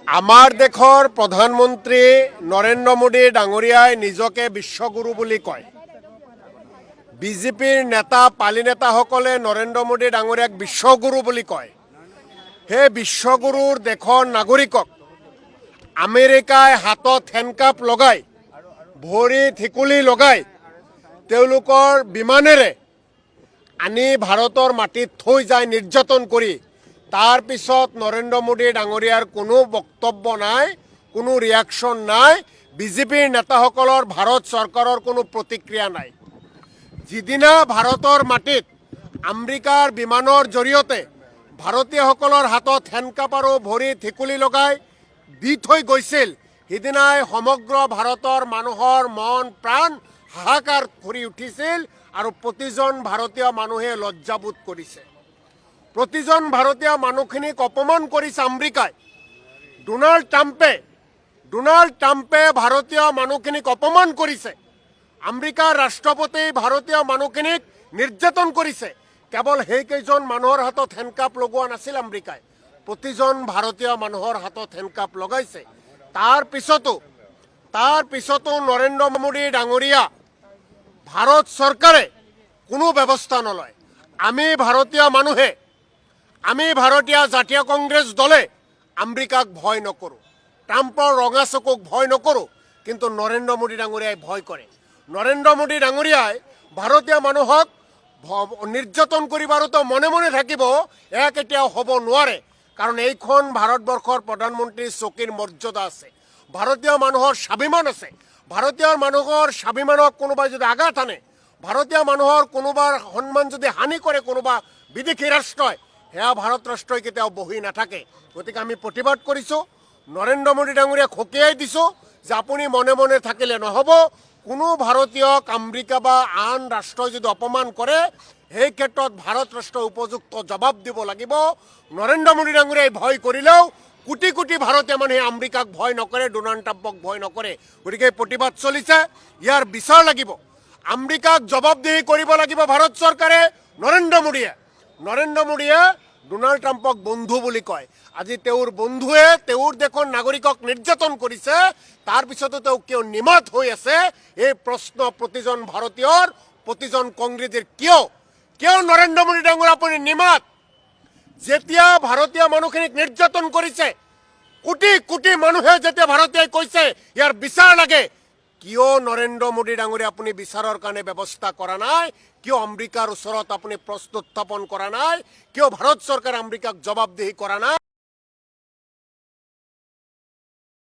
আমাৰ দেশৰ প্ৰধানমন্ত্ৰী নৰেন্দ্ৰ মোদী ডাঙৰীয়াই নিজকে বিশ্বগুৰু বুলি কয়। বিজেপিৰ নেতা পালি নেতাসকলে নৰেন্দ্ৰ মোদী ডাঙৰীয়াক বিশ্বগুৰু বুলি কয়। সেই বিশ্বগুৰুৰ দেশৰ নাগৰিকক আমেৰিকাই হাতত হেণ্ডকাফ লগাই ভৰিত ঠিকুলি লগাই তেওঁলোকৰ বিমানেৰে আনি ভাৰতৰ মাটিত থৈ যায় নিৰ্যাতন কৰি। তাৰ পিছত নৰেন্দ্ৰ মোদী ডাঙৰীয়াৰ কোনো বক্তব্য নাই, কোনো ৰিয়াকশ্যন নাই, বিজেপিৰ নেতাসকলৰ ভাৰত চৰকাৰৰ কোনো প্ৰতিক্ৰিয়া নাই। যিদিনা ভাৰতৰ মাটিত আমেৰিকাৰ বিমানৰ জৰিয়তে ভাৰতীয়সকলৰ হাতত হেণ্ডকাফ আৰু ভৰিত ঠিকুলি লগাই দি থৈ গৈছিল, সিদিনাই সমগ্ৰ ভাৰতৰ মানুহৰ মন প্ৰাণ হাহাকাৰ কৰি উঠিছিল আৰু প্ৰতিজন ভাৰতীয় মানুহে লজ্জাবোধ কৰিছে। প্ৰতিজন ভাৰতীয় মানুহখিনিক অপমান কৰিছে আমেৰিকাই। ডোনাল্ড ট্ৰাম্পে ভাৰতীয় মানুহখিনিক অপমান কৰিছে। আমেৰিকাৰ ৰাষ্ট্ৰপতি ভাৰতীয় মানুহখিনিক নিৰ্যাতন কৰিছে। কেৱল সেইকেইজন মানুহৰ হাতত হেণ্ডকাফ লগোৱা নাছিল আমেৰিকাই, প্ৰতিজন ভাৰতীয় মানুহৰ হাতত হেণ্ডকাফ লগাইছে। তাৰ পিছতো নৰেন্দ্ৰ মোদী ডাঙৰীয়া ভাৰত চৰকাৰে কোনো ব্যৱস্থা নলয়। আমি ভাৰতীয় জাতীয় কংগ্ৰেছ দলে আমেৰিকাক ভয় নকৰোঁ, ট্ৰাম্পৰ ৰঙা চকুক ভয় নকৰোঁ, কিন্তু নৰেন্দ্ৰ মোদী ডাঙৰীয়াই ভয় কৰে। নৰেন্দ্ৰ মোদী ডাঙৰীয়াই ভাৰতীয় মানুহক নিৰ্যাতন কৰিবাৰতো মনে মনে থাকিব, এয়া কেতিয়াও হ'ব নোৱাৰে। কাৰণ এইখন ভাৰতবৰ্ষৰ প্ৰধানমন্ত্ৰীৰ চকীৰ মৰ্যাদা আছে, ভাৰতীয় মানুহৰ স্বাভিমান আছে। ভাৰতীয় মানুহৰ স্বাভিমানক কোনোবাই যদি আঘাত আনে, ভাৰতীয় মানুহৰ কোনোবাৰ সন্মান যদি হানি কৰে কোনোবা বিদেশী ৰাষ্ট্ৰই, সেয়া ভাৰত ৰাষ্ট্ৰই কেতিয়াও বহি নাথাকে। গতিকে আমি প্ৰতিবাদ কৰিছোঁ, নৰেন্দ্ৰ মোদী ডাঙৰীয়াক সকীয়াই দিছোঁ যে আপুনি মনে মনে থাকিলে নহ'ব। কোনো ভাৰতীয়ক আমেৰিকা বা আন ৰাষ্ট্ৰই যদি অপমান কৰে, সেই ক্ষেত্ৰত ভাৰত ৰাষ্ট্ৰই উপযুক্ত জবাব দিব লাগিব। নৰেন্দ্ৰ মোদী ডাঙৰীয়াই ভয় কৰিলেও কোটি কোটি ভাৰতীয় মানুহে আমেৰিকাক ভয় নকৰে, ডোনাল্ড ট্ৰাম্পক ভয় নকৰে। গতিকে প্ৰতিবাদ চলিছে, ইয়াৰ বিচাৰ লাগিব। আমেৰিকাক জবাবদিহি কৰিব লাগিব ভাৰত চৰকাৰে। নৰেন্দ্ৰ মোদীয়ে ডোনাল্ড ট্ৰাম্পক বন্ধু বুলি কয়। আজি তেওঁৰ বন্ধুৱে তেওঁৰ দেশৰ নাগৰিকক নিৰ্যাতন কৰিছে, তাৰপিছতো তেওঁ কিয় নিমাত হৈ আছে? এই প্ৰশ্ন প্ৰতিজন ভাৰতীয়ৰ, প্ৰতিজন কংগ্ৰেছীৰ। কিয় নৰেন্দ্ৰ মোদী ডাঙৰ আপুনি নিমাত? যেতিয়া ভাৰতীয় মানুহখিনিক নিৰ্যাতন কৰিছে, কোটি কোটি মানুহে যেতিয়া ভাৰতীয়ই কৈছে ইয়াৰ বিচাৰ লাগে, কিয় নৰেন্দ্ৰ মোদী ডাঙৰীয়া আপুনি বিচাৰৰ কাৰণে ব্যৱস্থা কৰা নাই? কিয় আমেৰিকাৰ ওচৰত আপুনি প্ৰশ্ন উত্থাপন কৰা নাই? কিয় ভাৰত চৰকাৰে আমেৰিকাক জবাবদিহি কৰা নাই?